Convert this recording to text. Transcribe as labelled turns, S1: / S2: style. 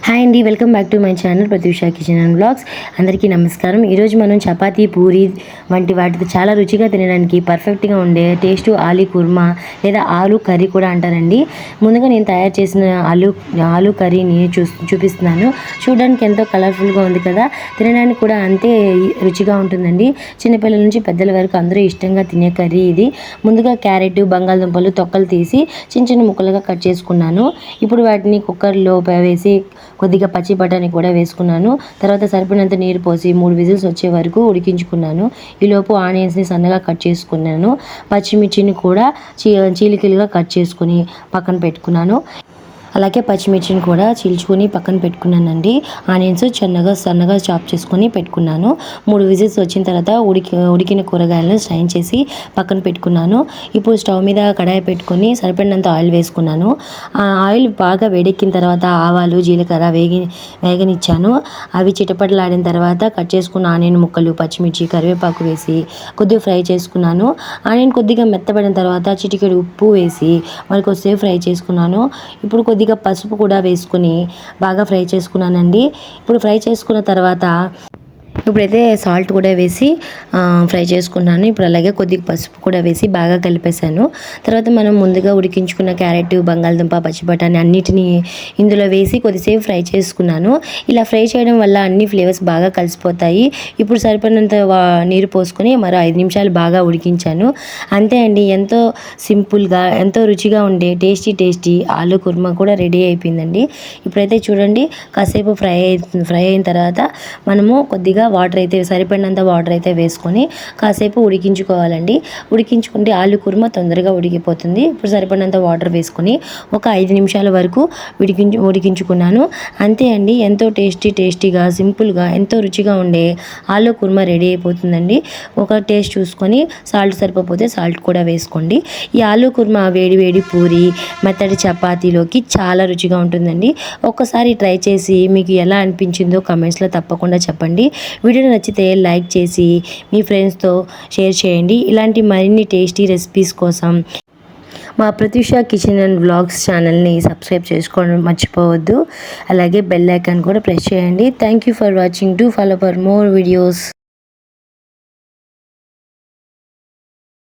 S1: Hi అండి, welcome back to my channel Pratyusha kitchen and blogs. అందరికీ నమస్కారం. ఈరోజు మనం చపాతీ, పూరి వంటి వాటితో చాలా రుచిగా తినడానికి పర్ఫెక్ట్గా ఉండే టేస్ట్ ఆలూ కుర్మా లేదా ఆలూ కర్రీ కూడా అంటారండి. ముందుగా నేను తయారు చేసిన ఆలూ కర్రీని చూపిస్తున్నాను. చూడడానికి ఎంతో కలర్ఫుల్గా ఉంది కదా, తినడానికి కూడా అంతే రుచిగా ఉంటుందండి. చిన్నపిల్లల నుంచి పెద్దల వరకు అందరూ ఇష్టంగా తినే కర్రీ ఇది. ముందుగా క్యారెట్, బంగాళదుంపలు తొక్కలు తీసి చిన్న చిన్న ముక్కలుగా కట్ చేసుకున్నాను. ఇప్పుడు వాటిని కుక్కర్లో వేసి కొద్దిగా పచ్చి బఠానీ కూడా వేసుకున్నాను. తర్వాత సరిపడినంత నీరు పోసి 3 విజిల్స్ వచ్చే వరకు ఉడికించుకున్నాను. ఈలోపు ఆనియన్స్ని సన్నగా కట్ చేసుకున్నాను. పచ్చిమిర్చిని కూడా చీలికలుగా కట్ చేసుకుని పక్కన పెట్టుకున్నాను. అలాగే పచ్చిమిర్చిని కూడా చీల్చుకొని పక్కన పెట్టుకున్నానండి. ఆనియన్స్ సన్నగా చాప్ చేసుకొని పెట్టుకున్నాను. 3 విజిల్స్ వచ్చిన తర్వాత ఉడికిన కూరగాయలను స్ట్రైన్ చేసి పక్కన పెట్టుకున్నాను. ఇప్పుడు స్టవ్ మీద కడాయి పెట్టుకొని సరిపడినంత ఆయిల్ వేసుకున్నాను. ఆ ఆయిల్ బాగా వేడెక్కిన తర్వాత ఆవాలు, జీలకర్ర వేగనిచ్చాను. అవి చిటపటలాడిన తర్వాత కట్ చేసుకున్న ఆనియన్ ముక్కలు, పచ్చిమిర్చి, కరివేపాకు వేసి కొద్దిగా ఫ్రై చేసుకున్నాను. ఆనియన్ కొద్దిగా మెత్తబడిన తర్వాత చిటికెడు ఉప్పు వేసి మరి కొద్దిసేపు ఫ్రై చేసుకున్నాను. ఇప్పుడు కొద్దిగా పసుపు కూడా వేసుకుని బాగా ఫ్రై చేసుకున్నానండి. ఇప్పుడు ఫ్రై చేసుకున్న తర్వాత ఇప్పుడైతే సాల్ట్ కూడా వేసి ఫ్రై చేసుకున్నాను. ఇప్పుడు అలాగే కొద్దిగా పసుపు కూడా వేసి బాగా కలిపేశాను. తర్వాత మనం ముందుగా ఉడికించుకున్న క్యారెట్, బంగాళదుంప, పచ్చి బఠానీ అన్నిటినీ ఇందులో వేసి కొద్దిసేపు ఫ్రై చేసుకున్నాను. ఇలా ఫ్రై చేయడం వల్ల అన్ని ఫ్లేవర్స్ బాగా కలిసిపోతాయి. ఇప్పుడు సరిపడినంత నీరు పోసుకొని మరో 5 నిమిషాలు బాగా ఉడికించాను. అంతే అండి, ఎంతో సింపుల్గా ఎంతో రుచిగా ఉండే టేస్టీ ఆలూ కుర్మా కూడా రెడీ అయిపోయిందండి. ఇప్పుడైతే చూడండి, కాసేపు ఫ్రై అయిన తర్వాత మనము కొద్దిగా సరిపడినంత వాటర్ అయితే వేసుకొని కాసేపు ఉడికించుకోవాలండి. ఉడికించుకుంటే ఆలూ కుర్మా తొందరగా ఉడికిపోతుంది. ఇప్పుడు సరిపడినంత వాటర్ వేసుకొని ఒక 5 నిమిషాల వరకు ఉడికించుకున్నాను. అంతే అండి, ఎంతో టేస్టీగా సింపుల్గా ఎంతో రుచిగా ఉండే ఆలూ కుర్మా రెడీ అయిపోతుందండి. ఒక టేస్ట్ చూసుకొని సాల్ట్ సరిపోతే సాల్ట్ కూడా వేసుకోండి. ఈ ఆలూ కుర్మా వేడి పూరి, మెత్తటి చపాతీలోకి చాలా రుచిగా ఉంటుందండి. ఒక్కసారి ట్రై చేసి మీకు ఎలా అనిపించిందో కమెంట్స్లో తప్పకుండా చెప్పండి. వీడియో నచ్చితే లైక్ చేసి మీ ఫ్రెండ్స్తో షేర్ చేయండి. ఇలాంటి మరిన్ని టేస్టీ రెసిపీస్ కోసం మా ప్రత్యూష కిచెన్ అండ్ వ్లాగ్స్ ఛానల్ని సబ్స్క్రైబ్ చేసుకోవడం మర్చిపోవద్దు. అలాగే బెల్ ఐకాన్ కూడా ప్రెస్ చేయండి. Thank you for watching. Do follow for more videos.